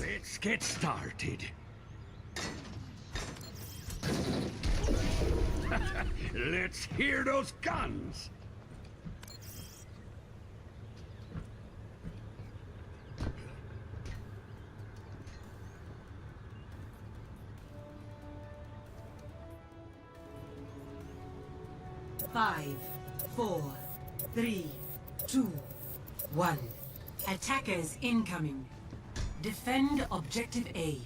Let's get started. Let's hear those guns. Five, 4, 3, 2, 1. Attackers incoming. Defend objective A.